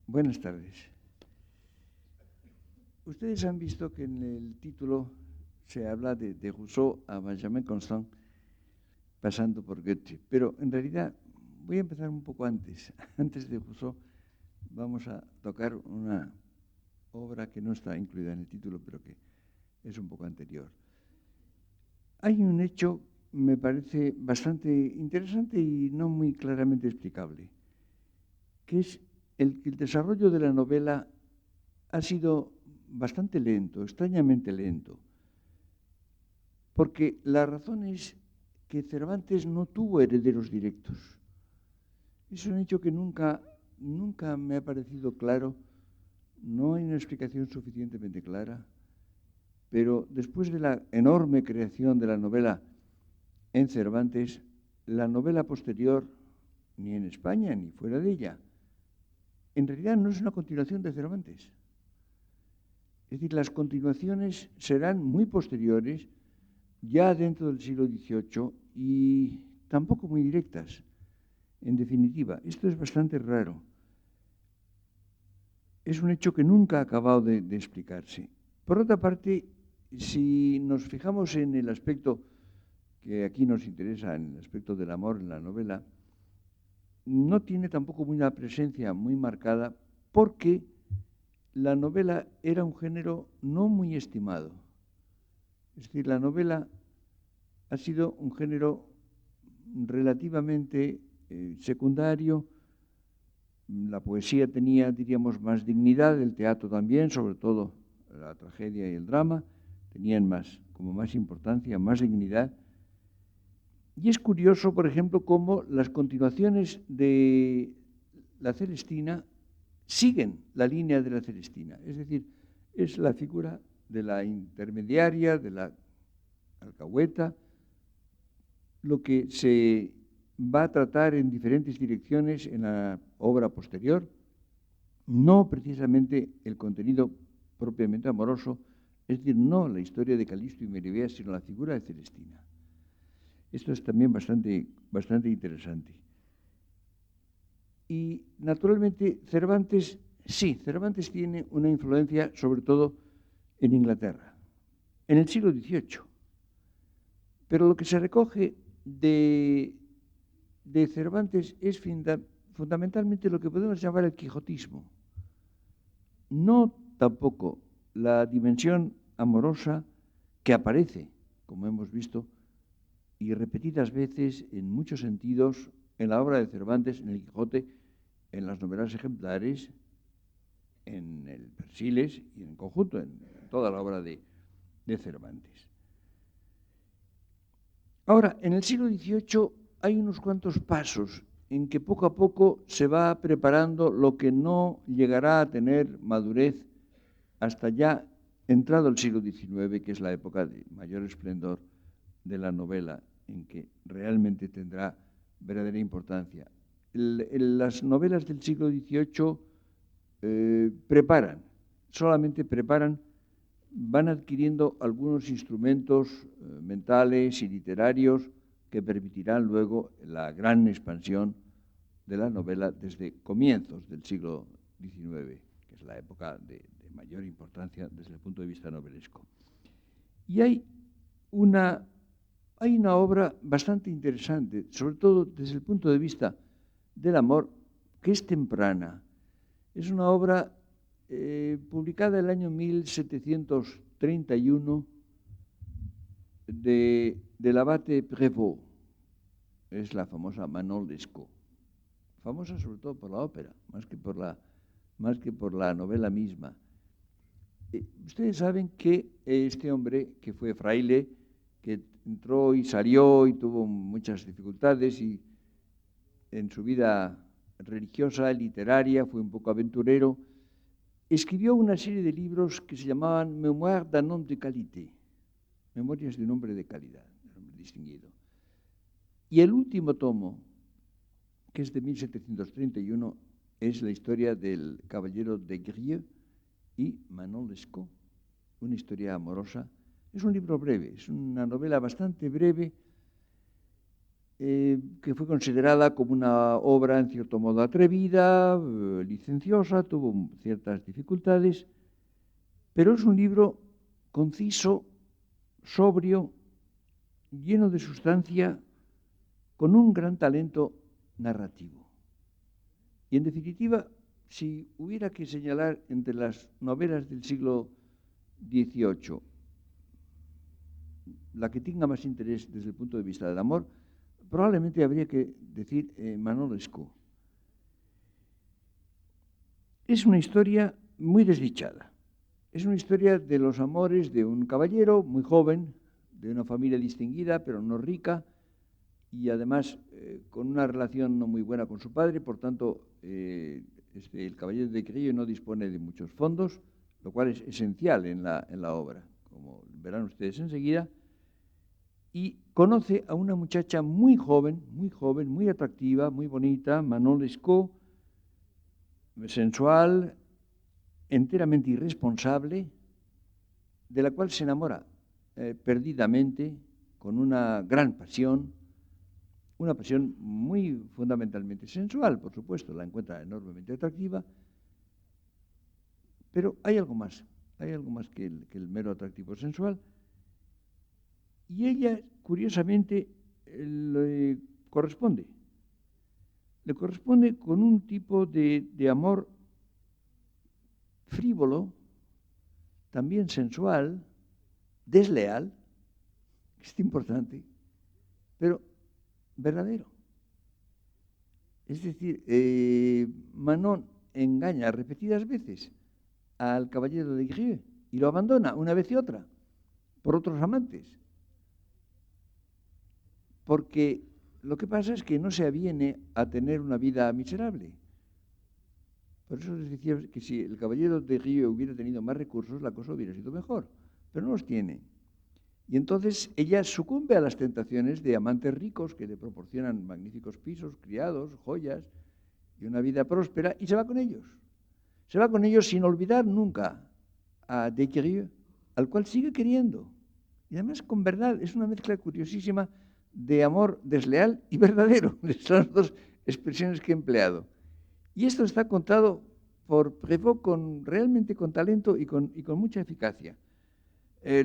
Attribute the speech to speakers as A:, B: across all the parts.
A: Buenas tardes. Ustedes han visto que en el título se habla de Rousseau a Benjamin Constant, pasando por Goethe, pero en realidad voy a empezar un poco antes. Antes de Rousseau vamos a tocar una obra que no está incluida en el título, pero que es un poco anterior. Hay un hecho, me parece bastante interesante y no muy claramente explicable, que es el desarrollo de la novela ha sido bastante lento, extrañamente lento, porque la razón es que Cervantes no tuvo herederos directos. Es un hecho que nunca me ha parecido claro, no hay una explicación suficientemente clara, pero después de la enorme creación de la novela en Cervantes, la novela posterior, ni en España ni fuera de ella, en realidad no es una continuación de Cervantes. Es decir, las continuaciones serán muy posteriores, ya dentro del siglo XVIII, y tampoco muy directas. En definitiva, esto es bastante raro. Es un hecho que nunca ha acabado de explicarse. Por otra parte, si nos fijamos en el aspecto que aquí nos interesa, en el aspecto del amor en la novela, no tiene tampoco una presencia muy marcada porque la novela era un género no muy estimado. Es decir, la novela ha sido un género relativamente secundario. La poesía tenía, diríamos, más dignidad, el teatro también, sobre todo la tragedia y el drama, tenían como más importancia, más dignidad. Y es curioso, por ejemplo, cómo las continuaciones de la Celestina siguen la línea de la Celestina. Es decir, es la figura de la intermediaria, de la alcahueta, lo que se va a tratar en diferentes direcciones en la obra posterior, no precisamente el contenido propiamente amoroso, es decir, no la historia de Calisto y Meribea, sino la figura de Celestina. Esto es también bastante interesante. Y naturalmente Cervantes tiene una influencia sobre todo en Inglaterra, en el siglo XVIII. Pero lo que se recoge de Cervantes es fundamentalmente lo que podemos llamar el quijotismo. No tampoco la dimensión amorosa que aparece, como hemos visto, y repetidas veces en muchos sentidos en la obra de Cervantes, en el Quijote, en las novelas ejemplares, en el Persiles y en conjunto en toda la obra de Cervantes. Ahora, en el siglo XVIII hay unos cuantos pasos en que poco a poco se va preparando lo que no llegará a tener madurez hasta ya entrado el siglo XIX, que es la época de mayor esplendor de la novela, en que realmente tendrá verdadera importancia. Las novelas del siglo XVIII solamente preparan, van adquiriendo algunos instrumentos mentales y literarios que permitirán luego la gran expansión de la novela desde comienzos del siglo XIX, que es la época de mayor importancia desde el punto de vista novelesco. Y hay una obra bastante interesante, sobre todo desde el punto de vista del amor, que es temprana. Es una obra publicada en el año 1731 del abate Prévost. Es la famosa Manon Lescaut. Famosa sobre todo por la ópera, más que por la novela misma. Ustedes saben que este hombre, que fue fraile, que entró y salió y tuvo muchas dificultades y en su vida religiosa, literaria, fue un poco aventurero, escribió una serie de libros que se llamaban Mémoires d'un homme de qualité, Memorias de un hombre de calidad, un hombre distinguido. Y el último tomo, que es de 1731, es la historia del caballero de Grieux y Manon Lescaut, una historia amorosa. Es un libro breve, es una novela bastante breve que fue considerada como una obra en cierto modo atrevida, licenciosa, tuvo ciertas dificultades, pero es un libro conciso, sobrio, lleno de sustancia, con un gran talento narrativo. Y en definitiva, si hubiera que señalar entre las novelas del siglo XVIII la que tenga más interés desde el punto de vista del amor, probablemente habría que decir Manon Lescaut. Es una historia muy desdichada. Es una historia de los amores de un caballero muy joven, de una familia distinguida, pero no rica, y además con una relación no muy buena con su padre. Por tanto, el caballero de Grillo no dispone de muchos fondos, lo cual es esencial en la obra, como verán ustedes enseguida. Y conoce a una muchacha muy joven, muy atractiva, muy bonita, Manon Lescaut, sensual, enteramente irresponsable, de la cual se enamora perdidamente, con una gran pasión, una pasión muy fundamentalmente sensual, por supuesto, la encuentra enormemente atractiva, pero hay algo más que el mero atractivo sensual. Y ella, curiosamente, le corresponde con un tipo de amor frívolo, también sensual, desleal, que es importante, pero verdadero. Es decir, Manon engaña repetidas veces al caballero de Grillo y lo abandona una vez y otra por otros amantes. Porque lo que pasa es que no se aviene a tener una vida miserable. Por eso les decía que si el caballero de Grillo hubiera tenido más recursos, la cosa hubiera sido mejor, pero no los tiene. Y entonces ella sucumbe a las tentaciones de amantes ricos que le proporcionan magníficos pisos, criados, joyas y una vida próspera, y se va con ellos. Se va con ellos sin olvidar nunca a Desgrieux, al cual sigue queriendo. Y además con verdad, es una mezcla curiosísima de amor desleal y verdadero. Son las dos expresiones que he empleado. Y esto está contado por Prévost realmente con talento y con mucha eficacia.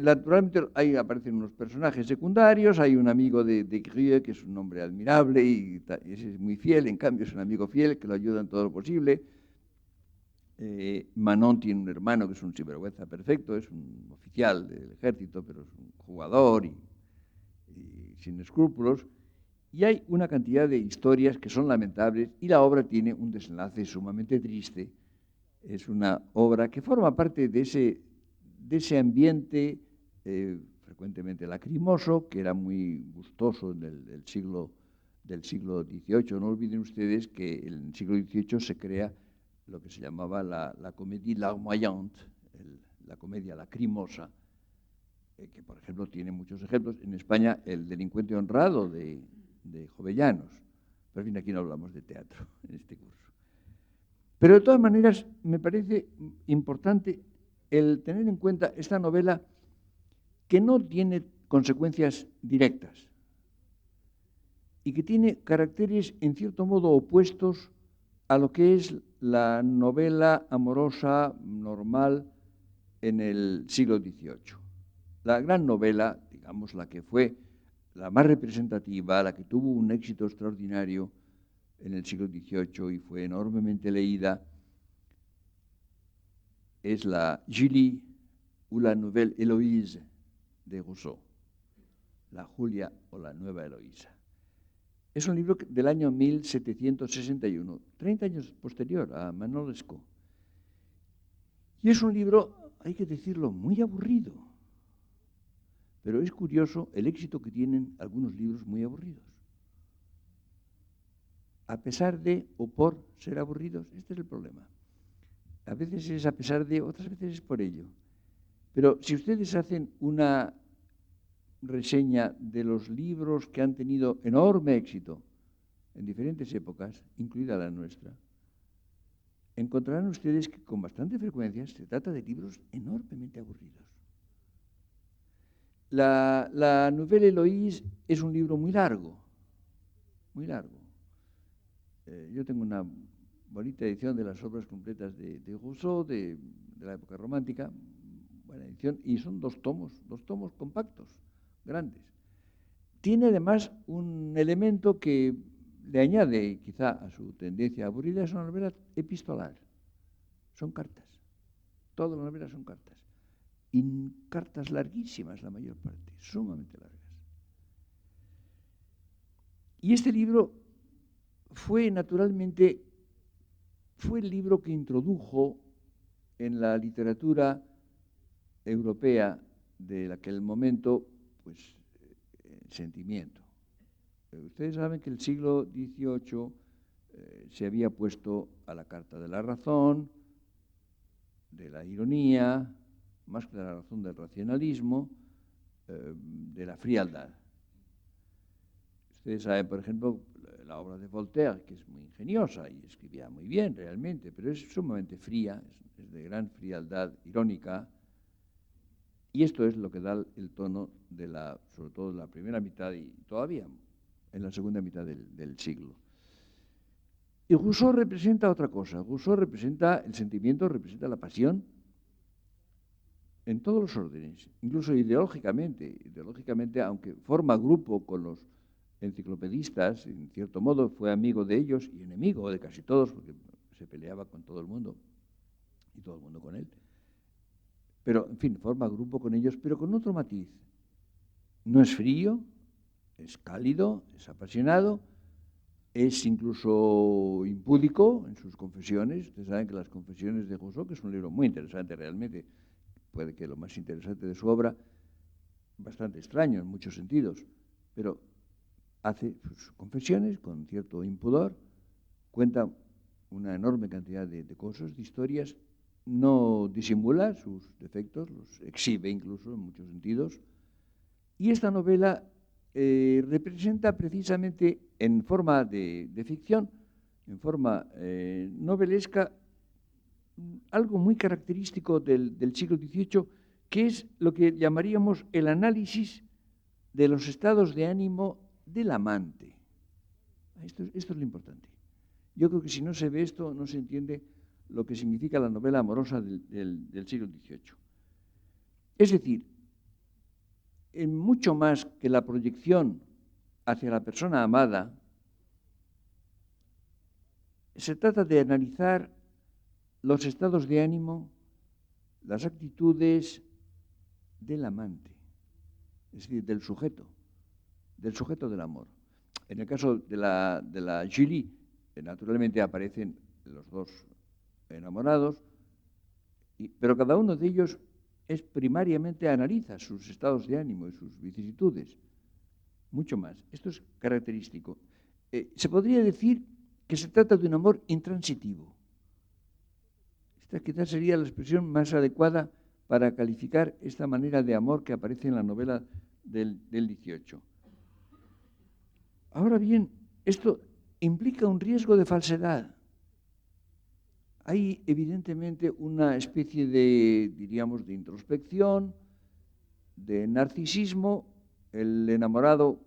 A: Naturalmente ahí aparecen unos personajes secundarios, hay un amigo de Grillo que es un hombre admirable y es muy fiel, en cambio es un amigo fiel que lo ayuda en todo lo posible. Manon tiene un hermano que es un sinvergüenza perfecto, es un oficial del ejército, pero es un jugador y sin escrúpulos. Y hay una cantidad de historias que son lamentables y la obra tiene un desenlace sumamente triste. Es una obra que forma parte de ese ambiente frecuentemente lacrimoso, que era muy gustoso del siglo XVIII. No olviden ustedes que en el siglo XVIII se crea lo que se llamaba la comédie larmoyante, la comedia lacrimosa, que por ejemplo tiene muchos ejemplos. En España, el delincuente honrado de Jovellanos. Pero en fin, aquí no hablamos de teatro en este curso. Pero de todas maneras, me parece importante el tener en cuenta esta novela que no tiene consecuencias directas y que tiene caracteres en cierto modo opuestos a lo que es la novela amorosa normal en el siglo XVIII. La gran novela, digamos, la que fue la más representativa, la que tuvo un éxito extraordinario en el siglo XVIII y fue enormemente leída, es la Julie ou la Nouvelle Héloïse de Rousseau, la Julia o la Nueva Eloísa. Es un libro del año 1761, 30 años posterior a Manon Lescaut. Y es un libro, hay que decirlo, muy aburrido. Pero es curioso el éxito que tienen algunos libros muy aburridos. A pesar de o por ser aburridos, este es el problema. A veces es a pesar de, otras veces es por ello. Pero si ustedes hacen una reseña de los libros que han tenido enorme éxito en diferentes épocas, incluida la nuestra, encontrarán ustedes que con bastante frecuencia se trata de libros enormemente aburridos. La Nouvelle Héloïse es un libro muy largo, muy largo. Yo tengo una bonita edición de las obras completas de Rousseau, de la época romántica, buena edición, y son dos tomos compactos, grandes. Tiene además un elemento que le añade quizá a su tendencia aburrida, es una novela epistolar. Son cartas. Todas las novelas son cartas. Y cartas larguísimas la mayor parte, sumamente largas. Y este libro fue naturalmente, fue el libro que introdujo en la literatura europea de aquel momento, pues, el sentimiento. Ustedes saben que el siglo XVIII se había puesto a la carta de la razón, de la ironía, más que de la razón del racionalismo, de la frialdad. Ustedes saben, por ejemplo, la obra de Voltaire, que es muy ingeniosa y escribía muy bien realmente, pero es sumamente fría, es de gran frialdad irónica, y esto es lo que da el tono de sobre todo en la primera mitad y todavía en la segunda mitad del siglo. Y Rousseau representa otra cosa. Rousseau representa el sentimiento, representa la pasión en todos los órdenes, incluso ideológicamente. Ideológicamente, aunque forma grupo con los enciclopedistas, en cierto modo fue amigo de ellos y enemigo de casi todos, porque se peleaba con todo el mundo y todo el mundo con él. Pero, en fin, forma grupo con ellos, pero con otro matiz. No es frío, es cálido, es apasionado, es incluso impúdico en sus confesiones. Ustedes saben que las confesiones de Rousseau, que es un libro muy interesante realmente, puede que lo más interesante de su obra, bastante extraño en muchos sentidos, pero hace sus confesiones con cierto impudor, cuenta una enorme cantidad de cosas, de historias, no disimula sus defectos, los exhibe incluso en muchos sentidos. Y esta novela representa precisamente en forma de ficción, en forma novelesca, algo muy característico del siglo XVIII, que es lo que llamaríamos el análisis de los estados de ánimo del amante. Esto es lo importante. Yo creo que si no se ve esto, no se entiende lo que significa la novela amorosa del siglo XVIII. Es decir, en mucho más que la proyección hacia la persona amada, se trata de analizar los estados de ánimo, las actitudes del amante, es decir, del sujeto del amor. En el caso de la Julie, naturalmente aparecen los dos enamorados, pero cada uno de ellos primariamente analiza sus estados de ánimo y sus vicisitudes, mucho más. Esto es característico. Se podría decir que se trata de un amor intransitivo. Esta quizás sería la expresión más adecuada para calificar esta manera de amor que aparece en la novela del XVIII. Ahora bien, esto implica un riesgo de falsedad. Hay evidentemente una especie de, diríamos, de introspección, de narcisismo. El enamorado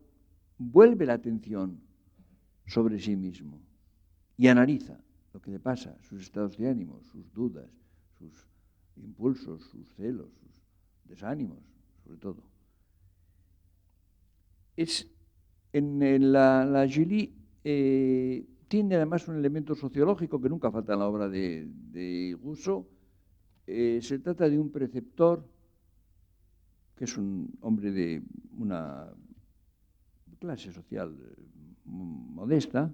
A: vuelve la atención sobre sí mismo y analiza lo que le pasa, sus estados de ánimo, sus dudas, sus impulsos, sus celos, sus desánimos, sobre todo. En la Julie tiene además un elemento sociológico que nunca falta en la obra de Rousseau. Se trata de un preceptor, que es un hombre de una clase social modesta,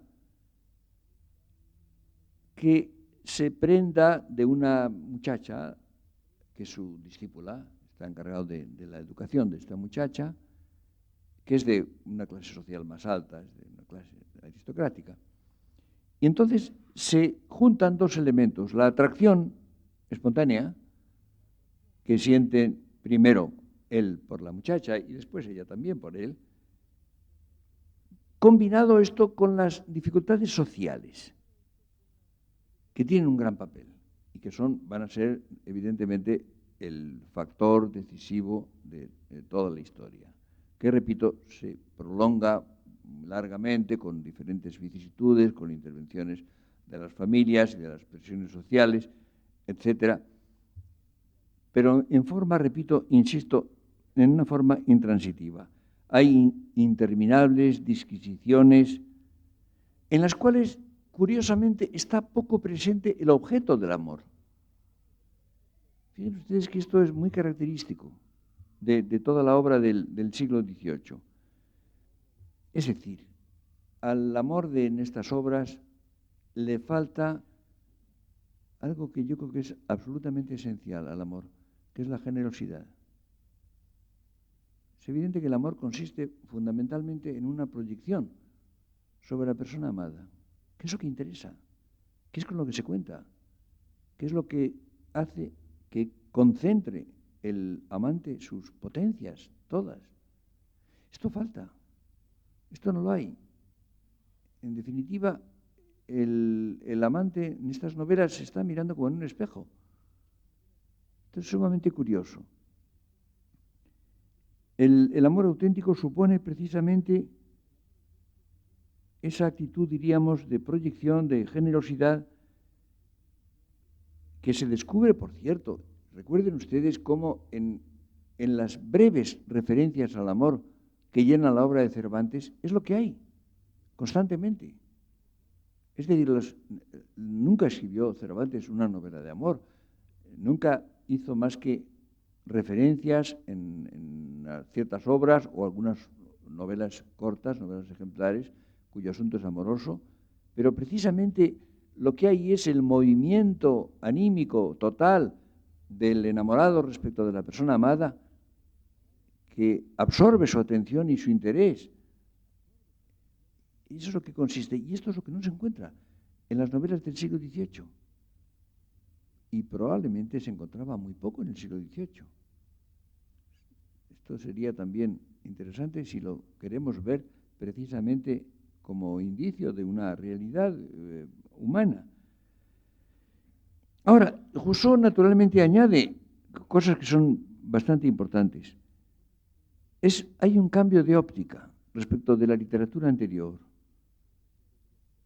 A: que se prenda de una muchacha que es su discípula, está encargado de la educación de esta muchacha, que es de una clase social más alta, es de una clase aristocrática. Y entonces se juntan dos elementos, la atracción espontánea, que siente primero él por la muchacha y después ella también por él, combinado esto con las dificultades sociales, que tienen un gran papel y que van a ser evidentemente el factor decisivo de toda la historia, que repito, se prolonga largamente, con diferentes vicisitudes, con intervenciones de las familias y de las presiones sociales, etcétera. Pero en forma, repito, insisto, en una forma intransitiva. Hay interminables disquisiciones en las cuales, curiosamente, está poco presente el objeto del amor. Fíjense ustedes que esto es muy característico de toda la obra del siglo XVIII. Es decir, al amor en estas obras le falta algo que yo creo que es absolutamente esencial al amor, que es la generosidad. Es evidente que el amor consiste fundamentalmente en una proyección sobre la persona amada. ¿Qué es lo que interesa? ¿Qué es con lo que se cuenta? ¿Qué es lo que hace que concentre el amante sus potencias, todas? Esto falta. Esto no lo hay. En definitiva, el amante en estas novelas se está mirando como en un espejo. Esto es sumamente curioso. El amor auténtico supone precisamente esa actitud, diríamos, de proyección, de generosidad, que se descubre, por cierto. Recuerden ustedes cómo en las breves referencias al amor que llenan la obra de Cervantes, es lo que hay, constantemente. Es decir, nunca escribió Cervantes una novela de amor, nunca hizo más que referencias en ciertas obras o algunas novelas cortas, novelas ejemplares, cuyo asunto es amoroso, pero precisamente lo que hay es el movimiento anímico total del enamorado respecto de la persona amada, que absorbe su atención y su interés. Y eso es lo que consiste, y esto es lo que no se encuentra en las novelas del siglo XVIII. Y probablemente se encontraba muy poco en el siglo XVIII. Esto sería también interesante si lo queremos ver precisamente como indicio de una realidad humana. Ahora, Rousseau naturalmente añade cosas que son bastante importantes. Hay un cambio de óptica respecto de la literatura anterior,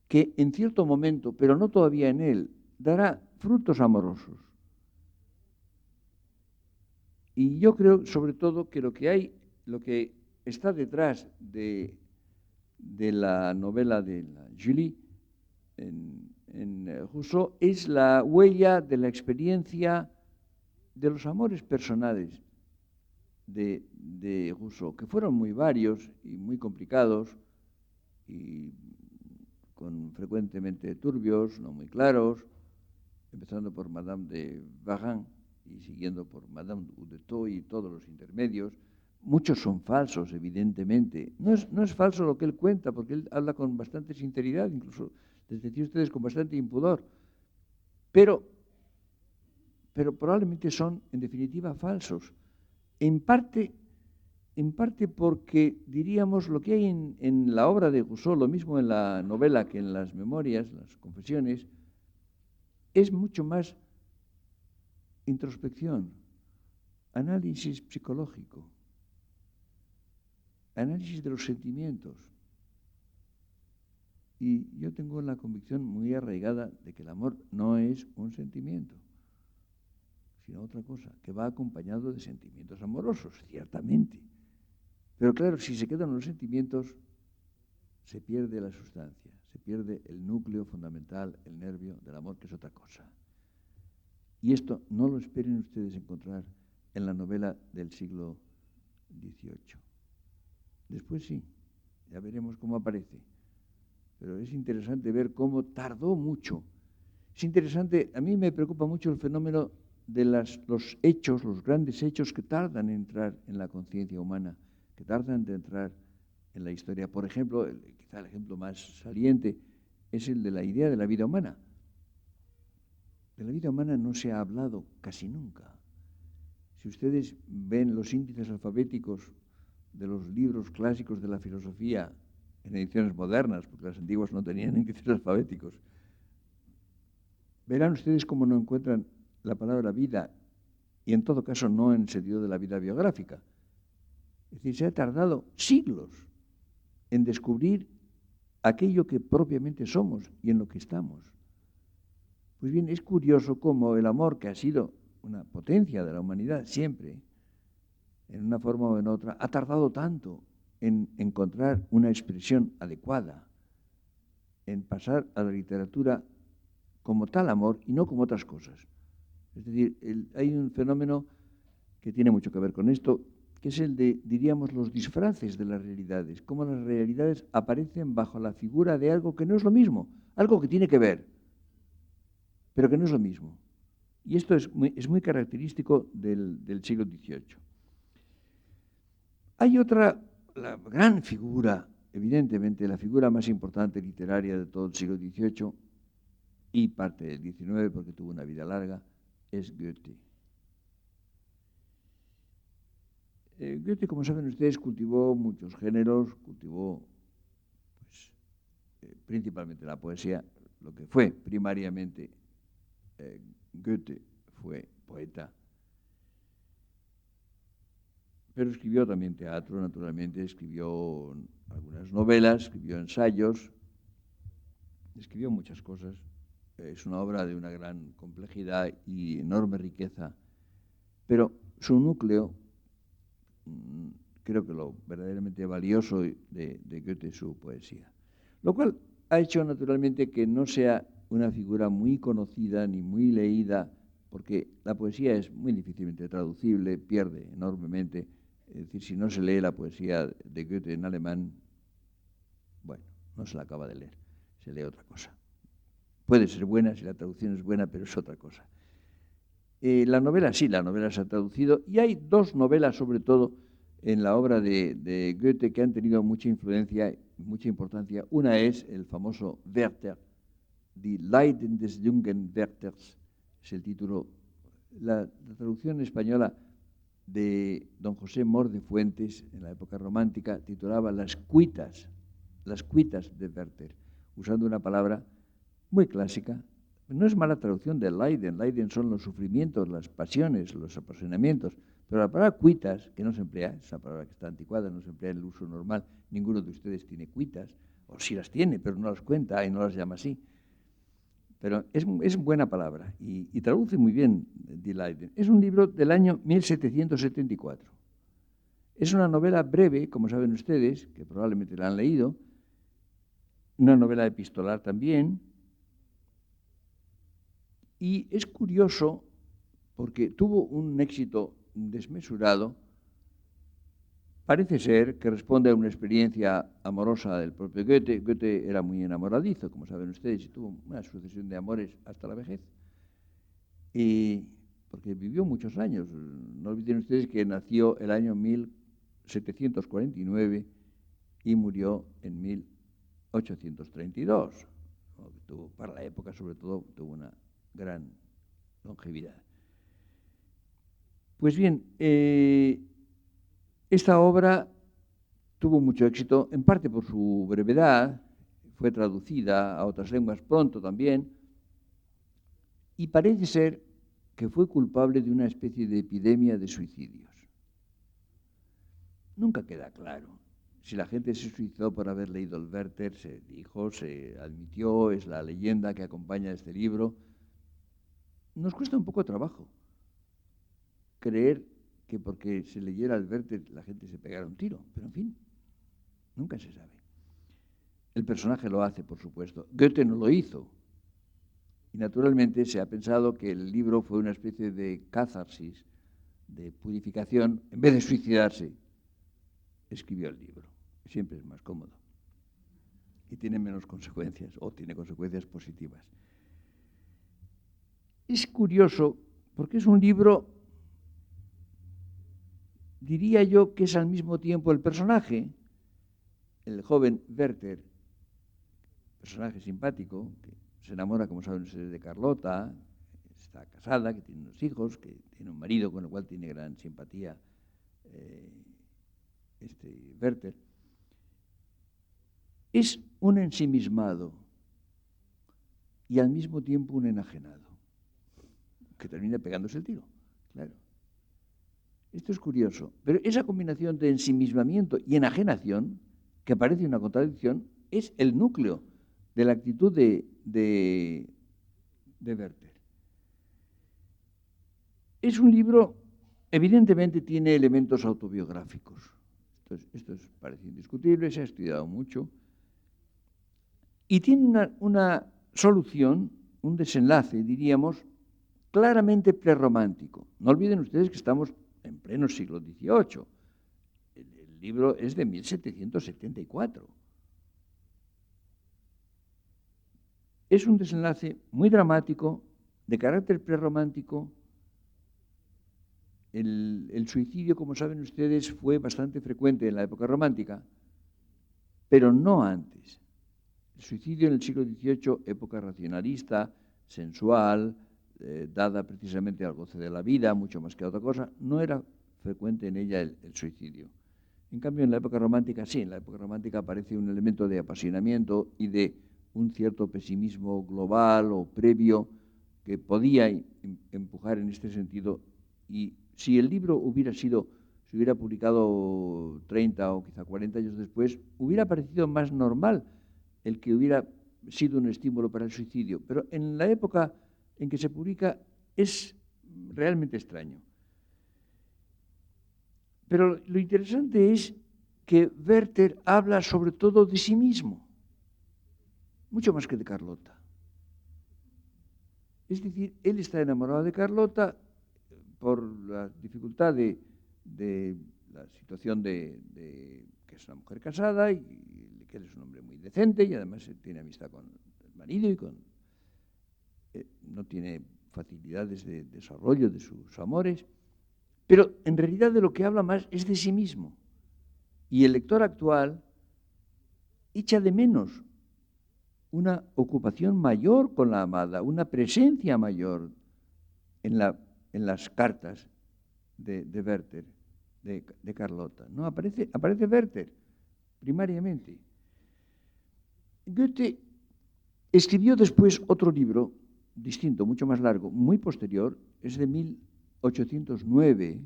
A: que en cierto momento, pero no todavía en él, dará frutos amorosos. Y yo creo, sobre todo, que lo que está detrás de la novela de la Julie en Rousseau es la huella de la experiencia de los amores personales de Rousseau, que fueron muy varios y muy complicados y frecuentemente turbios, no muy claros, empezando por Madame de Warens y siguiendo por Madame de Toulouse y todos los intermedios. Muchos son falsos, evidentemente. No es falso lo que él cuenta, porque él habla con bastante sinceridad, incluso, les decía ustedes, con bastante impudor. Pero probablemente son, en definitiva, falsos. En parte porque, diríamos, lo que hay en la obra de Rousseau, lo mismo en la novela que en las memorias, las confesiones, es mucho más introspección, análisis psicológico, análisis de los sentimientos. Y yo tengo la convicción muy arraigada de que el amor no es un sentimiento, sino otra cosa, que va acompañado de sentimientos amorosos, ciertamente. Pero claro, si se quedan los sentimientos, se pierde la sustancia, se pierde el núcleo fundamental, el nervio del amor, que es otra cosa. Y esto no lo esperen ustedes encontrar en la novela del siglo XVIII. Después sí, ya veremos cómo aparece. Pero es interesante ver cómo tardó mucho. Es interesante, a mí me preocupa mucho el fenómeno de los hechos, los grandes hechos que tardan en entrar en la conciencia humana, que tardan en entrar en la historia. Por ejemplo, quizá el ejemplo más saliente es el de la idea de la vida humana. De la vida humana no se ha hablado casi nunca. Si ustedes ven los índices alfabéticos de los libros clásicos de la filosofía en ediciones modernas, porque las antiguas no tenían índices alfabéticos, verán ustedes cómo no encuentran la palabra vida, y en todo caso no en el sentido de la vida biográfica. Es decir, se ha tardado siglos en descubrir aquello que propiamente somos y en lo que estamos. Pues bien, es curioso cómo el amor, que ha sido una potencia de la humanidad siempre, en una forma o en otra, ha tardado tanto en encontrar una expresión adecuada, en pasar a la literatura como tal amor y no como otras cosas. Es decir, hay un fenómeno que tiene mucho que ver con esto, que es el de, diríamos, los disfraces de las realidades, cómo las realidades aparecen bajo la figura de algo que no es lo mismo, algo que tiene que ver, pero que no es lo mismo. Y esto es muy característico del siglo XVIII. Hay otra, la gran figura, evidentemente la figura más importante literaria de todo el siglo XVIII y parte del XIX, porque tuvo una vida larga, es Goethe. Goethe, como saben ustedes, cultivó muchos géneros, cultivó pues, principalmente la poesía, lo que fue primariamente Goethe fue poeta, pero escribió también teatro, naturalmente, escribió algunas novelas, escribió ensayos, escribió muchas cosas. Es una obra de una gran complejidad y enorme riqueza, pero su núcleo, creo que lo verdaderamente valioso de Goethe es su poesía. Lo cual ha hecho naturalmente que no sea una figura muy conocida ni muy leída, porque la poesía es muy difícilmente traducible, pierde enormemente. Es decir, si no se lee la poesía de Goethe en alemán, bueno, no se la acaba de leer, se lee otra cosa. Puede ser buena si la traducción es buena, pero es otra cosa. La novela sí, la novela se ha traducido, y hay dos novelas sobre todo en la obra de Goethe que han tenido mucha influencia, mucha importancia. Una es el famoso Werther, Die Leiden des jungen Werthers, es el título. La traducción española de don José Mor de Fuentes, en la época romántica, titulaba Las cuitas de Werther, usando una palabra muy clásica. No es mala traducción de Leiden. Leiden son los sufrimientos, las pasiones, los apasionamientos. Pero la palabra cuitas, que no se emplea, esa palabra que está anticuada, no se emplea en el uso normal. Ninguno de ustedes tiene cuitas, o sí las tiene, pero no las cuenta y no las llama así. Pero es buena palabra y traduce muy bien Die Leiden. Es un libro del año 1774. Es una novela breve, como saben ustedes, que probablemente la han leído, una novela epistolar también. Y es curioso porque tuvo un éxito desmesurado. Parece ser que responde a una experiencia amorosa del propio Goethe. Goethe era muy enamoradizo, como saben ustedes, y tuvo una sucesión de amores hasta la vejez. Y porque vivió muchos años. No olviden ustedes que nació el año 1749 y murió en 1832. Para la época, sobre todo, tuvo una gran longevidad. Pues bien, esta obra tuvo mucho éxito, en parte por su brevedad, fue traducida a otras lenguas pronto también, y parece ser que fue culpable de una especie de epidemia de suicidios. Nunca queda claro si la gente se suicidó por haber leído el Werther, se dijo, se admitió, es la leyenda que acompaña este libro. Nos cuesta un poco de trabajo creer que porque se leyera el Werther la gente se pegara un tiro, pero en fin, nunca se sabe. El personaje lo hace, por supuesto. Goethe no lo hizo. Y naturalmente se ha pensado que el libro fue una especie de catarsis, de purificación. En vez de suicidarse, escribió el libro. Siempre es más cómodo. Y tiene menos consecuencias, o tiene consecuencias positivas. Es curioso, porque es un libro, diría yo, que es al mismo tiempo el personaje, el joven Werther, personaje simpático, que se enamora, como saben ustedes, de Carlota, está casada, que tiene unos hijos, que tiene un marido con el cual tiene gran simpatía Werther. Es un ensimismado y al mismo tiempo un enajenado, que termina pegándose el tiro, claro. Esto es curioso, pero esa combinación de ensimismamiento y enajenación que parece una contradicción, es el núcleo de la actitud de Werther. Es un libro, evidentemente tiene elementos autobiográficos. Esto parece indiscutible, se ha estudiado mucho. Y tiene una solución, un desenlace, diríamos, claramente prerromántico. No olviden ustedes que estamos en pleno siglo XVIII. El libro es de 1774. Es un desenlace muy dramático, de carácter prerromántico. El suicidio, como saben ustedes, fue bastante frecuente en la época romántica, pero no antes. El suicidio en el siglo XVIII, época racionalista, sensual, dada precisamente al goce de la vida, mucho más que a otra cosa, no era frecuente en ella el suicidio. En cambio, en la época romántica sí, en la época romántica aparece un elemento de apasionamiento y de un cierto pesimismo global o previo que podía empujar en este sentido. Y si el libro se hubiera publicado 30 o quizá 40 años después, hubiera parecido más normal el que hubiera sido un estímulo para el suicidio. Pero en la época en que se publica es realmente extraño. Pero lo interesante es que Werther habla sobre todo de sí mismo, mucho más que de Carlota. Es decir, él está enamorado de Carlota por la dificultad de la situación de que es una mujer casada y que él es un hombre muy decente y además tiene amistad con el marido y no tiene facilidades de desarrollo de sus amores. Pero en realidad de lo que habla más es de sí mismo. Y el lector actual echa de menos una ocupación mayor con la amada, una presencia mayor en las cartas de Werther, de Carlota. ¿No? Aparece Werther, primariamente. Goethe escribió después otro libro, distinto, mucho más largo, muy posterior, es de 1809,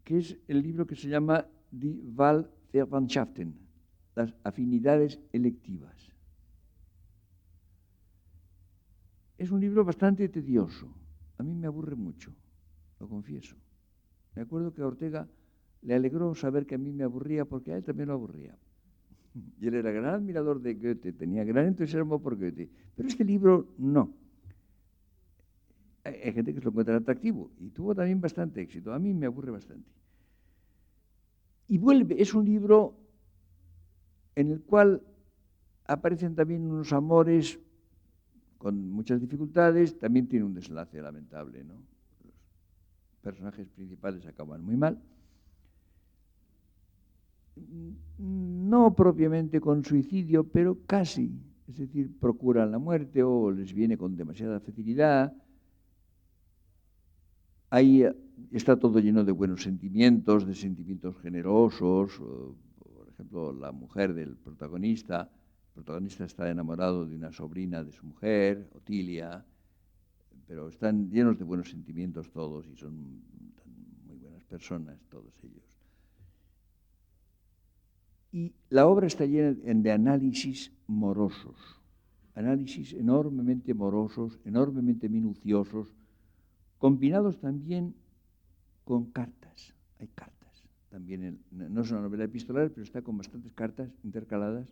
A: que es el libro que se llama Die Wahlverwandtschaften, las afinidades electivas. Es un libro bastante tedioso. A mí me aburre mucho, lo confieso. Me acuerdo que a Ortega le alegró saber que a mí me aburría porque a él también lo aburría. Y él era gran admirador de Goethe, tenía gran entusiasmo por Goethe. Pero este libro no. Hay gente que se lo encuentra atractivo y tuvo también bastante éxito. A mí me aburre bastante. Y es un libro en el cual aparecen también unos amores con muchas dificultades, también tiene un desenlace lamentable, ¿no? Los personajes principales acaban muy mal. No propiamente con suicidio, pero casi. Es decir, procuran la muerte o les viene con demasiada facilidad. Ahí está todo lleno de buenos sentimientos, de sentimientos generosos. Por ejemplo, la mujer del protagonista. El protagonista está enamorado de una sobrina de su mujer, Otilia, pero están llenos de buenos sentimientos todos y son muy buenas personas, todos ellos. Y la obra está llena de análisis morosos, análisis enormemente morosos, enormemente minuciosos, combinados también con cartas. Hay cartas. También no es una novela epistolar, pero está con bastantes cartas intercaladas.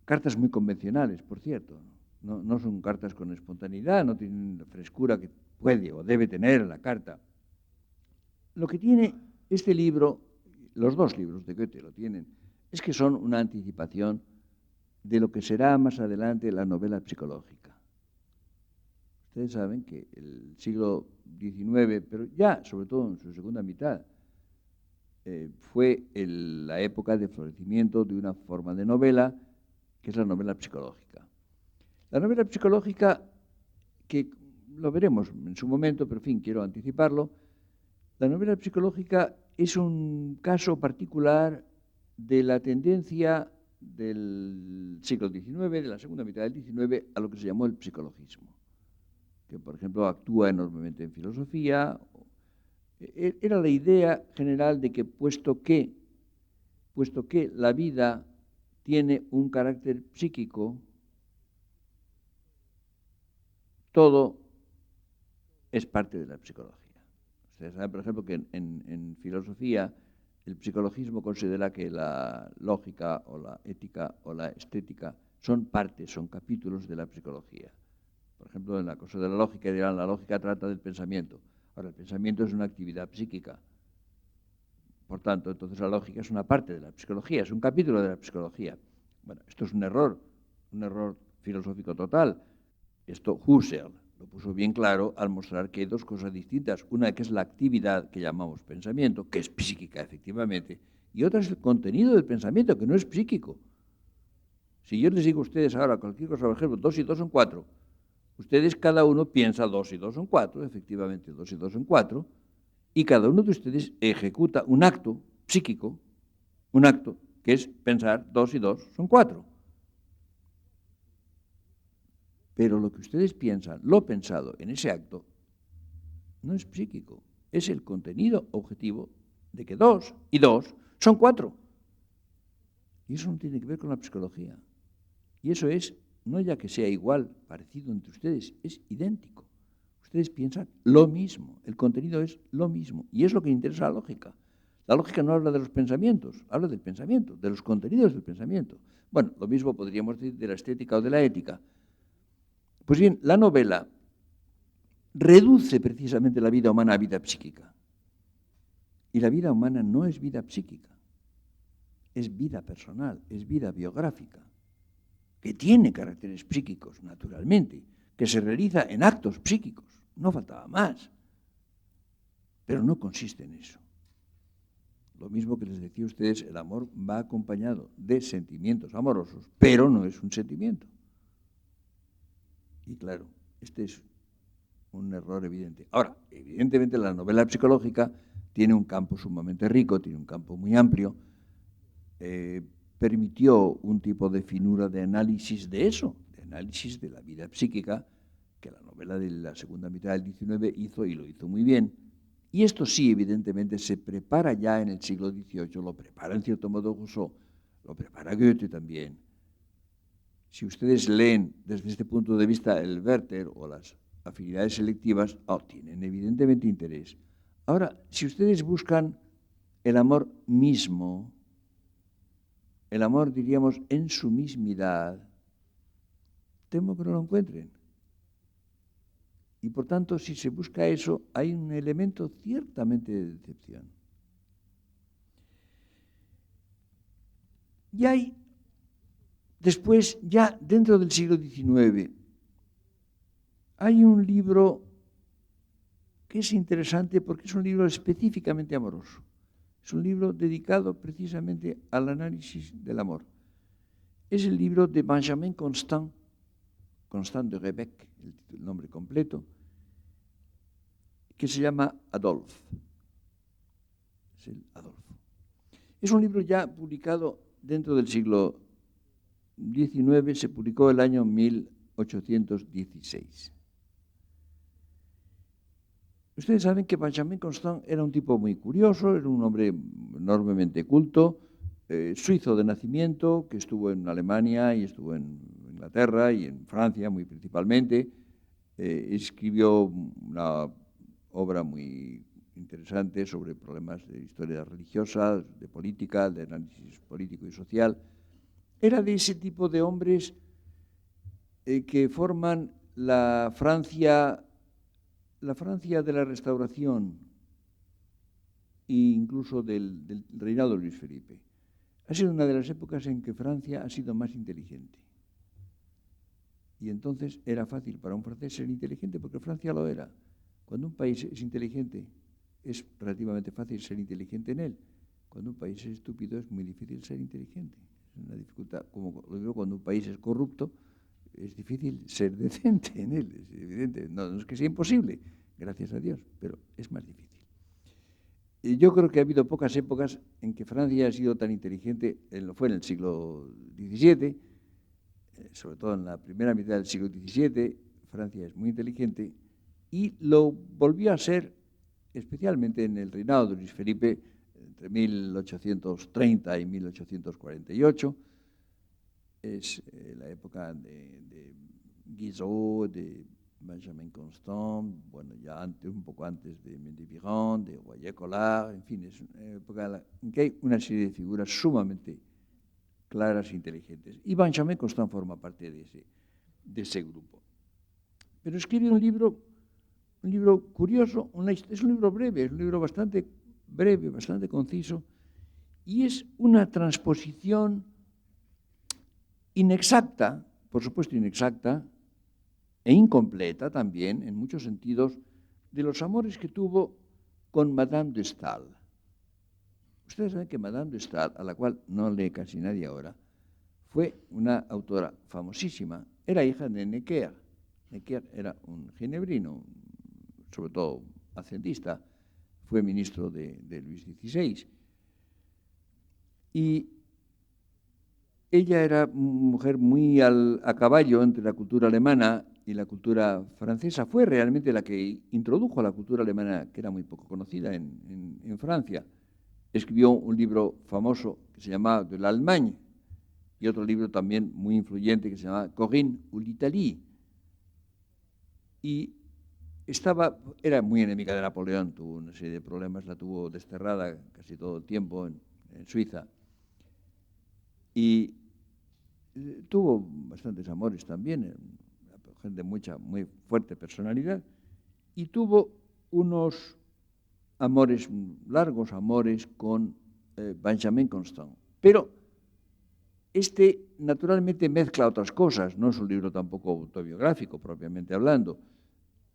A: Cartas muy convencionales, por cierto. No son cartas con espontaneidad, no tienen la frescura que puede o debe tener la carta. Lo que tiene este libro, los dos libros de Goethe lo tienen, es que son una anticipación de lo que será más adelante la novela psicológica. Ustedes saben que el siglo XIX, pero ya sobre todo en su segunda mitad, fue la época de florecimiento de una forma de novela que es la novela psicológica. La novela psicológica, que lo veremos en su momento, pero en fin, quiero anticiparlo, la novela psicológica es un caso particular de la tendencia del siglo XIX, de la segunda mitad del XIX, a lo que se llamó el psicologismo, que por ejemplo actúa enormemente en filosofía. Era la idea general de que puesto que puesto que la vida tiene un carácter psíquico, todo es parte de la psicología. Ustedes saben, por ejemplo, que en filosofía el psicologismo considera que la lógica o la ética o la estética son partes, son capítulos de la psicología. Por ejemplo, en la cosa de la lógica dirán, la lógica trata del pensamiento. Ahora, el pensamiento es una actividad psíquica. Por tanto, entonces la lógica es una parte de la psicología, es un capítulo de la psicología. Bueno, esto es un error filosófico total. Esto Husserl lo puso bien claro al mostrar que hay dos cosas distintas. Una que es la actividad que llamamos pensamiento, que es psíquica efectivamente, y otra es el contenido del pensamiento, que no es psíquico. Si yo les digo a ustedes ahora cualquier cosa, por ejemplo, 2 y 2 son 4, ustedes cada uno piensa 2 y 2 son 4, efectivamente 2 y 2 son 4, y cada uno de ustedes ejecuta un acto psíquico, un acto que es pensar 2 y 2 son 4. Pero lo que ustedes piensan, lo pensado en ese acto, no es psíquico, es el contenido objetivo de que 2 y 2 son 4. Y eso no tiene que ver con la psicología. Y eso es, no ya que sea igual, parecido entre ustedes, es idéntico. Ustedes piensan lo mismo, el contenido es lo mismo. Y es lo que interesa a la lógica. La lógica no habla de los pensamientos, habla del pensamiento, de los contenidos del pensamiento. Bueno, lo mismo podríamos decir de la estética o de la ética. Pues bien, la novela reduce precisamente la vida humana a vida psíquica. Y la vida humana no es vida psíquica, es vida personal, es vida biográfica, que tiene caracteres psíquicos, naturalmente, que se realiza en actos psíquicos, no faltaba más, pero no consiste en eso. Lo mismo que les decía a ustedes, el amor va acompañado de sentimientos amorosos, pero no es un sentimiento. Y claro, este es un error evidente. Ahora, evidentemente la novela psicológica tiene un campo sumamente rico, tiene un campo muy amplio, permitió un tipo de finura de análisis de eso, de análisis de la vida psíquica, que la novela de la segunda mitad del XIX hizo y lo hizo muy bien. Y esto sí, evidentemente, se prepara ya en el siglo XVIII, lo prepara en cierto modo Rousseau, lo prepara Goethe también. Si ustedes leen desde este punto de vista el Werther o las afinidades selectivas, tienen evidentemente interés. Ahora, si ustedes buscan el amor mismo, el amor, diríamos, en su mismidad, temo que no lo encuentren. Y por tanto, si se busca eso, hay un elemento ciertamente de decepción. Y hay, después, ya dentro del siglo XIX, hay un libro que es interesante porque es un libro específicamente amoroso. Es un libro dedicado precisamente al análisis del amor. Es el libro de Benjamin Constant, Constant de Rebecque, el nombre completo, que se llama Adolphe. Es el Adolfo. Es un libro ya publicado dentro del siglo XIX, se publicó el año 1816. Ustedes saben que Benjamin Constant era un tipo muy curioso, era un hombre enormemente culto, suizo de nacimiento, que estuvo en Alemania y estuvo en Inglaterra y en Francia muy principalmente. Escribió una obra muy interesante sobre problemas de historia religiosa, de política, de análisis político y social. Era de ese tipo de hombres que forman la Francia de la Restauración e incluso del reinado de Luis Felipe. Ha sido una de las épocas en que Francia ha sido más inteligente. Y entonces era fácil para un francés ser inteligente porque Francia lo era. Cuando un país es inteligente, es relativamente fácil ser inteligente en él. Cuando un país es estúpido, es muy difícil ser inteligente. Es una dificultad, como lo digo, cuando un país es corrupto, es difícil ser decente en él, es evidente. No es que sea imposible, gracias a Dios, pero es más difícil. Y yo creo que ha habido pocas épocas en que Francia ha sido tan inteligente, fue en el siglo XVII, sobre todo en la primera mitad del siglo XVII, Francia es muy inteligente, y lo volvió a ser especialmente en el reinado de Luis Felipe entre 1830 y 1848. Es la época de Guizot, de Benjamin Constant, bueno, ya antes, un poco antes de Mendivirán, de Royer Collard, en fin, es una época en que hay una serie de figuras sumamente claras e inteligentes. Y Benjamin Constant forma parte de ese grupo. Pero escribe un libro curioso, es un libro breve, es un libro bastante breve, bastante conciso, y es una transposición inexacta, por supuesto inexacta, e incompleta también, en muchos sentidos, de los amores que tuvo con Madame de Staël. Ustedes saben que Madame de Staël, a la cual no lee casi nadie ahora, fue una autora famosísima. Era hija de Necker. Necker era un ginebrino, sobre todo hacendista, fue ministro de Luis XVI. Y ella era una mujer muy a caballo entre la cultura alemana y la cultura francesa. Fue realmente la que introdujo la cultura alemana, que era muy poco conocida en Francia. Escribió un libro famoso que se llamaba De l'Allemagne y otro libro también muy influyente que se llamaba Corinne ou l'Italie. Y era muy enemiga de Napoleón, tuvo una serie de problemas, la tuvo desterrada casi todo el tiempo en Suiza. Y tuvo bastantes amores también, gente muy fuerte personalidad, y tuvo unos amores, largos amores con Benjamin Constant. Pero naturalmente mezcla otras cosas, no es un libro tampoco autobiográfico propiamente hablando.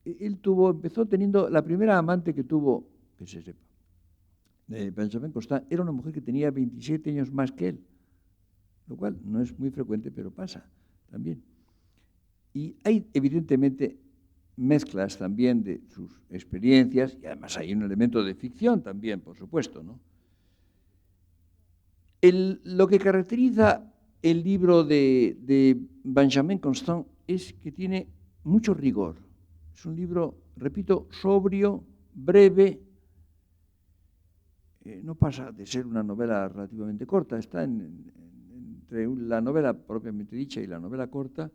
A: Empezó teniendo, la primera amante que tuvo, que se sepa, de Benjamin Constant, era una mujer que tenía 27 años más que él, lo cual no es muy frecuente, pero pasa también. Y hay evidentemente mezclas también de sus experiencias, y además hay un elemento de ficción también, por supuesto, ¿no? Lo que caracteriza el libro de Benjamin Constant es que tiene mucho rigor. Es un libro, repito, sobrio, breve, no pasa de ser una novela relativamente corta, está entre la novela propiamente dicha y la novela corta,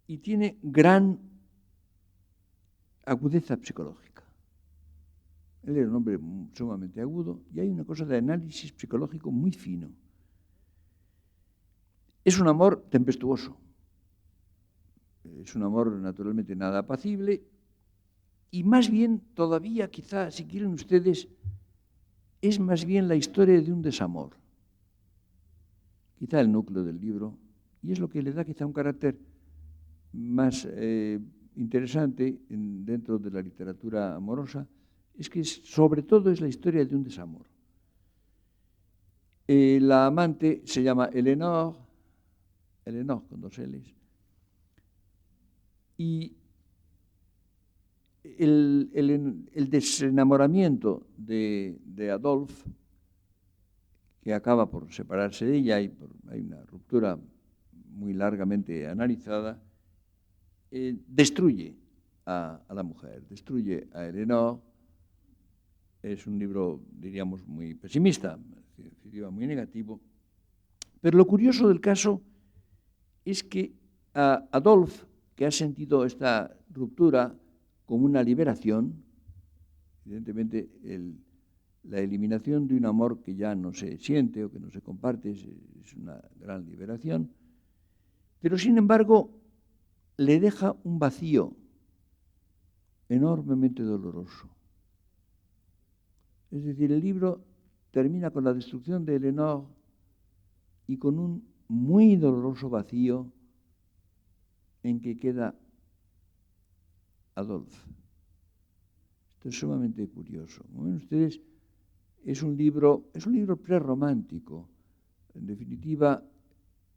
A: y tiene gran agudeza psicológica. Él era un hombre sumamente agudo y hay una cosa de análisis psicológico muy fino. Es un amor tempestuoso, es un amor naturalmente nada apacible y más bien todavía, quizá, si quieren ustedes, es más bien la historia de un desamor. Quizá el núcleo del libro, y es lo que le da quizá un carácter más interesante dentro de la literatura amorosa, es que sobre todo es la historia de un desamor. La amante se llama Eleanor con dos L's, y el desenamoramiento de Adolphe, que acaba por separarse de ella, y hay una ruptura muy largamente analizada, destruye a la mujer, destruye a Eleanor. Es un libro, diríamos, muy pesimista, muy negativo. Pero lo curioso del caso es que a Adolphe, que ha sentido esta ruptura como una liberación, evidentemente la eliminación de un amor que ya no se siente o que no se comparte es una gran liberación, pero sin embargo le deja un vacío enormemente doloroso. Es decir, el libro termina con la destrucción de Eleanor y con un muy doloroso vacío en que queda Adolphe. Esto es sumamente curioso. Como ven ustedes, es un libro prerromántico. En definitiva,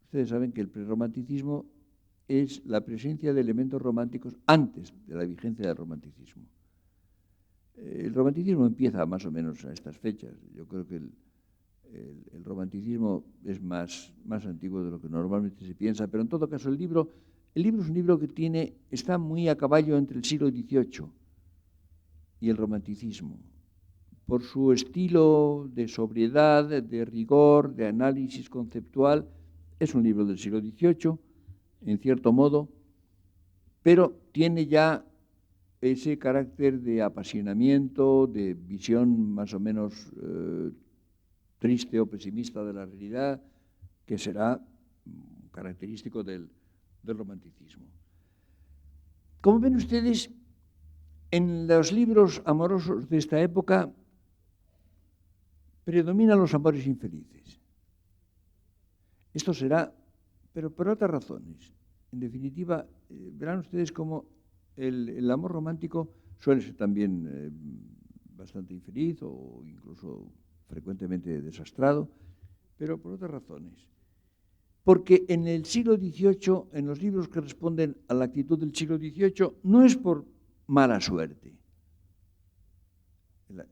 A: ustedes saben que el prerromanticismo es la presencia de elementos románticos antes de la vigencia del romanticismo. El romanticismo empieza más o menos a estas fechas. Yo creo que el romanticismo es más antiguo de lo que normalmente se piensa, pero en todo caso el libro es un libro que está muy a caballo entre el siglo XVIII y el romanticismo, por su estilo de sobriedad, de rigor, de análisis conceptual. Es un libro del siglo XVIII, en cierto modo, pero tiene ya ese carácter de apasionamiento, de visión más o menos triste o pesimista de la realidad, que será característico del romanticismo. Como ven ustedes, en los libros amorosos de esta época predominan los amores infelices. Esto será, pero por otras razones. En definitiva, verán ustedes cómo el amor romántico suele ser también bastante infeliz o incluso frecuentemente desastrado, pero por otras razones. Porque en el siglo XVIII, en los libros que responden a la actitud del siglo XVIII, no es por mala suerte.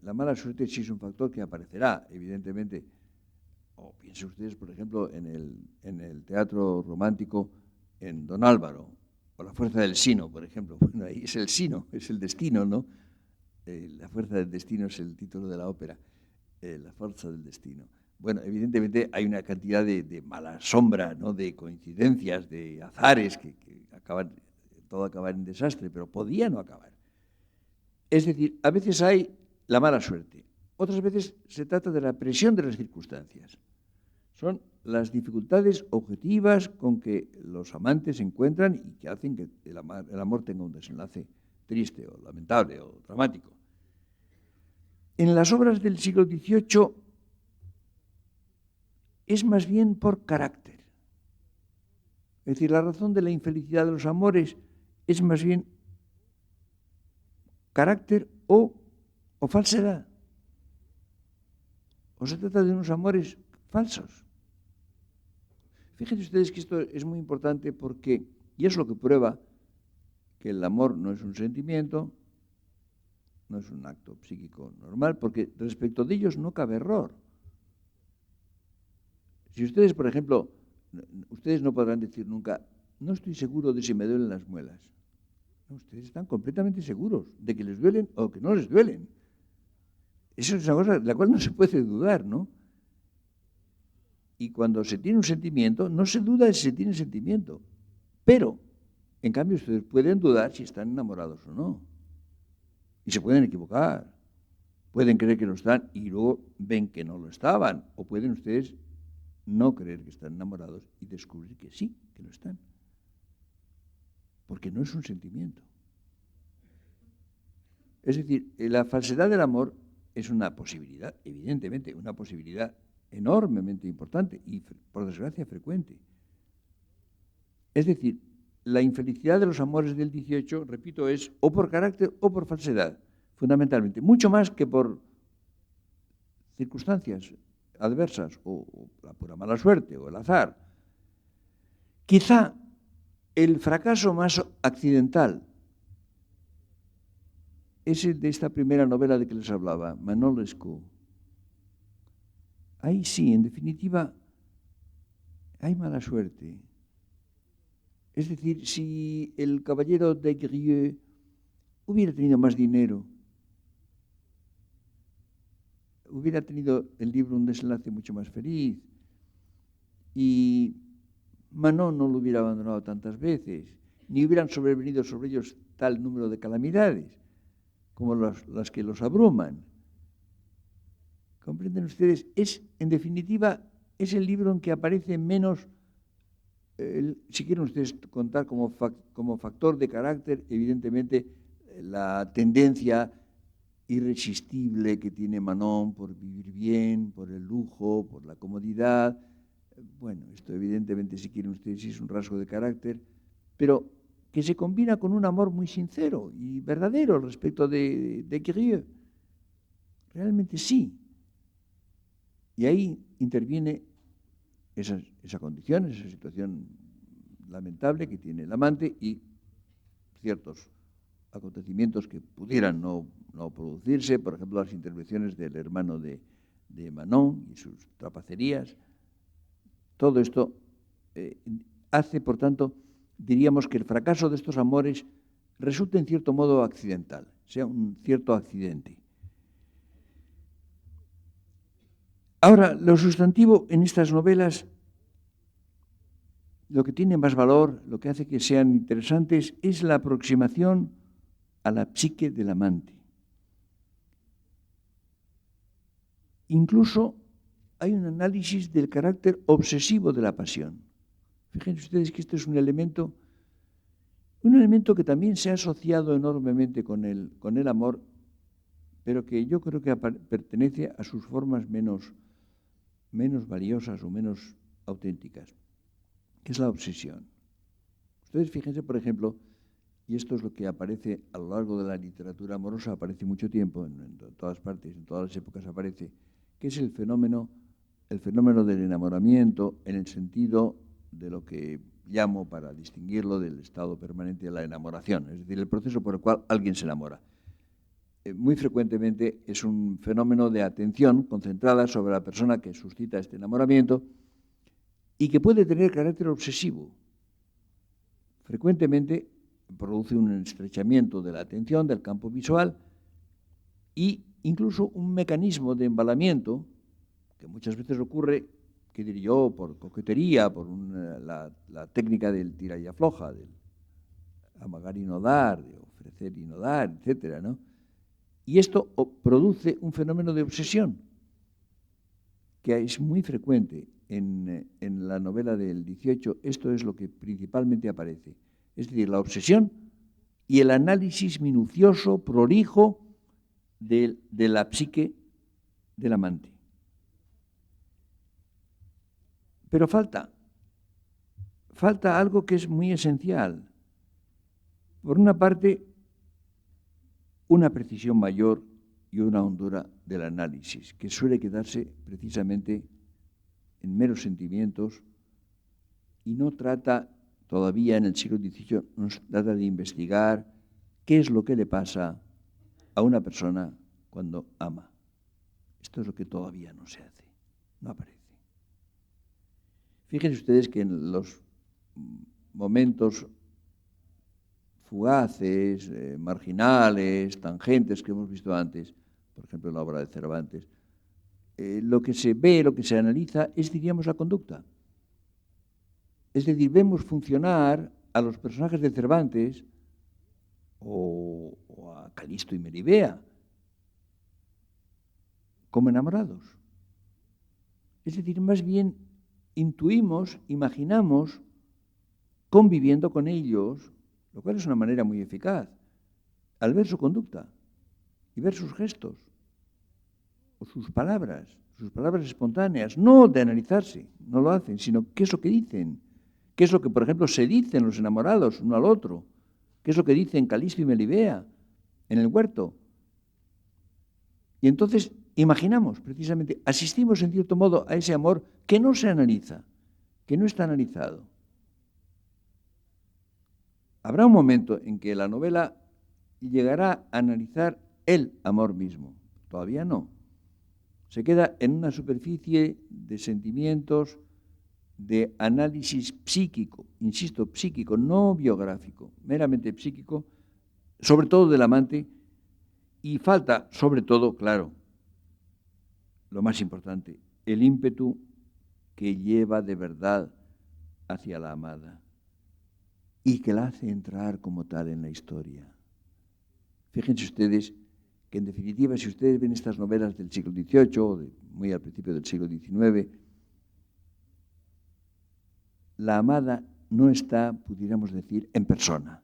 A: La mala suerte sí es un factor que aparecerá, evidentemente. O piensen ustedes, por ejemplo, en el teatro romántico en Don Álvaro, o La fuerza del sino, por ejemplo. Bueno, ahí es el sino, es el destino, ¿no? La fuerza del destino es el título de la ópera, La fuerza del destino. Bueno, evidentemente hay una cantidad de mala sombra, ¿no? De coincidencias, de azares que todo acaba en desastre, pero podía no acabar. Es decir, a veces hay la mala suerte, otras veces se trata de la presión de las circunstancias. Son las dificultades objetivas con que los amantes se encuentran y que hacen que el amor tenga un desenlace triste o lamentable o dramático. En las obras del siglo XVIII es más bien por carácter. Es decir, la razón de la infelicidad de los amores es más bien carácter o falsedad. O se trata de unos amores falsos. Fíjense ustedes que esto es muy importante porque, y es lo que prueba que el amor no es un sentimiento, no es un acto psíquico normal, porque respecto de ellos no cabe error. Si ustedes, por ejemplo, ustedes no podrán decir nunca, no estoy seguro de si me duelen las muelas. No, ustedes están completamente seguros de que les duelen o que no les duelen. Eso es una cosa de la cual no se puede dudar, ¿no? Y cuando se tiene un sentimiento, no se duda de si se tiene sentimiento. Pero, en cambio, ustedes pueden dudar si están enamorados o no. Y se pueden equivocar. Pueden creer que lo están y luego ven que no lo estaban. O pueden ustedes no creer que están enamorados y descubrir que sí, que lo están. Porque no es un sentimiento. Es decir, la falsedad del amor es una posibilidad, evidentemente, una posibilidad enormemente importante y, por desgracia, frecuente. Es decir, la infelicidad de los amores del XVIII, repito, es o por carácter o por falsedad, fundamentalmente, mucho más que por circunstancias adversas o la pura mala suerte o el azar. Quizá el fracaso más accidental es el de esta primera novela de que les hablaba, Manon Lescaut. Ahí sí, en definitiva, hay mala suerte. Es decir, si el caballero de Grieux hubiera tenido más dinero, hubiera tenido el libro un desenlace mucho más feliz y Manon no lo hubiera abandonado tantas veces, ni hubieran sobrevenido sobre ellos tal número de calamidades como las que los abruman. ¿Comprenden ustedes? En definitiva, es el libro en que aparece menos, si quieren ustedes contar como factor de carácter, evidentemente, la tendencia irresistible que tiene Manon por vivir bien, por el lujo, por la comodidad. Bueno, esto evidentemente, si quieren ustedes, es un rasgo de carácter, pero que se combina con un amor muy sincero y verdadero respecto de Grieux. Realmente sí. Y ahí interviene esa condición, esa situación lamentable que tiene el amante y ciertos acontecimientos que pudieran no producirse, por ejemplo, las intervenciones del hermano de Manon y sus trapacerías. Todo esto hace, por tanto, diríamos que el fracaso de estos amores resulta en cierto modo accidental, sea un cierto accidente. Ahora, lo sustantivo en estas novelas, lo que tiene más valor, lo que hace que sean interesantes, es la aproximación a la psique del amante. Incluso hay un análisis del carácter obsesivo de la pasión. Fíjense ustedes que esto es un elemento que también se ha asociado enormemente con el amor, pero que yo creo que pertenece a sus formas menos valiosas o menos auténticas, que es la obsesión. Ustedes fíjense, por ejemplo, y esto es lo que aparece a lo largo de la literatura amorosa, aparece mucho tiempo, en todas partes, en todas las épocas aparece, que es el fenómeno del enamoramiento en el sentido de lo que llamo, para distinguirlo, del estado permanente de la enamoración, es decir, el proceso por el cual alguien se enamora. Muy frecuentemente es un fenómeno de atención concentrada sobre la persona que suscita este enamoramiento y que puede tener carácter obsesivo. Frecuentemente produce un estrechamiento de la atención, del campo visual, e incluso un mecanismo de embalamiento que muchas veces ocurre, que diré yo, por coquetería, por la técnica del tira y afloja, del amagar y no dar, de ofrecer y no dar, etcétera, ¿no? Y esto produce un fenómeno de obsesión que es muy frecuente en la novela del 18. Esto es lo que principalmente aparece. Es decir, la obsesión y el análisis minucioso, prolijo de la psique del amante. Pero falta algo que es muy esencial. Por una parte, una precisión mayor y una hondura del análisis, que suele quedarse precisamente en meros sentimientos y no trata, todavía en el siglo XVIII, no trata de investigar qué es lo que le pasa a una persona cuando ama. Esto es lo que todavía no se hace, no aparece. Fíjense ustedes que en los momentos fugaces, marginales, tangentes que hemos visto antes, por ejemplo en la obra de Cervantes, lo que se ve, lo que se analiza es, diríamos, la conducta. Es decir, vemos funcionar a los personajes de Cervantes o a Calisto y Melibea como enamorados. Es decir, más bien intuimos, imaginamos, conviviendo con ellos, lo cual es una manera muy eficaz, al ver su conducta y ver sus gestos o sus palabras espontáneas, no de analizarse, no lo hacen, sino qué es lo que dicen, qué es lo que, por ejemplo, se dicen los enamorados uno al otro, qué es lo que dicen Calisto y Melibea en el huerto. Y entonces imaginamos, precisamente, asistimos en cierto modo a ese amor que no se analiza, que no está analizado. Habrá un momento en que la novela llegará a analizar el amor mismo. Todavía no. Se queda en una superficie de sentimientos, de análisis psíquico, insisto, psíquico, no biográfico, meramente psíquico, sobre todo del amante, y falta, sobre todo, claro, lo más importante, el ímpetu que lleva de verdad hacia la amada y que la hace entrar como tal en la historia. Fíjense ustedes que, en definitiva, si ustedes ven estas novelas del siglo XVIII, muy al principio del siglo XIX, la amada no está, pudiéramos decir, en persona.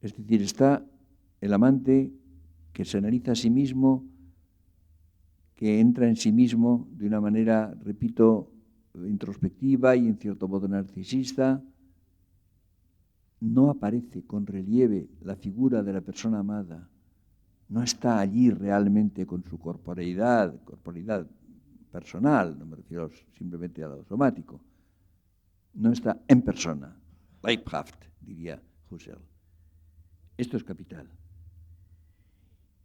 A: Es decir, está el amante que se analiza a sí mismo, que entra en sí mismo de una manera, repito, introspectiva y en cierto modo narcisista. No aparece con relieve la figura de la persona amada, no está allí realmente con su corporeidad personal, no me refiero simplemente a lo somático, no está en persona, Leibhaft, diría Husserl. Esto es capital.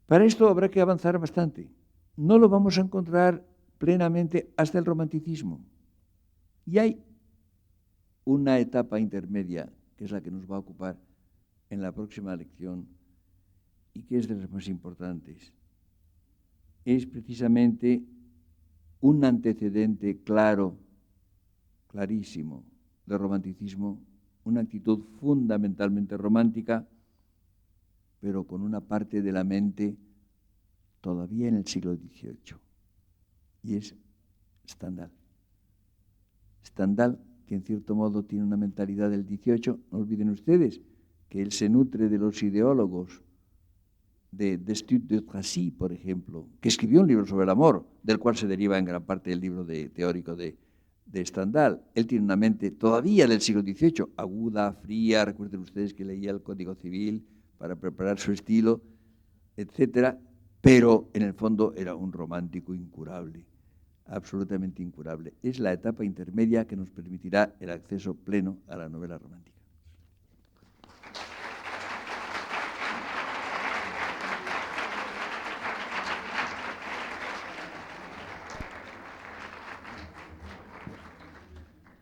A: Para esto habrá que avanzar bastante. No lo vamos a encontrar plenamente hasta el romanticismo. Y hay una etapa intermedia, que es la que nos va a ocupar en la próxima lección y que es de las más importantes. Es precisamente un antecedente claro, clarísimo, de romanticismo, una actitud fundamentalmente romántica, pero con una parte de la mente todavía en el siglo XVIII, y es Stendhal. Stendhal, que en cierto modo tiene una mentalidad del XVIII, no olviden ustedes que él se nutre de los ideólogos de Destutt de Tracy, por ejemplo, que escribió un libro sobre el amor, del cual se deriva en gran parte el libro teórico de Stendhal. Él tiene una mente todavía del siglo XVIII, aguda, fría, recuerden ustedes que leía el Código Civil para preparar su estilo, etcétera, pero en el fondo era un romántico incurable, absolutamente incurable. Es la etapa intermedia que nos permitirá el acceso pleno a la novela romántica.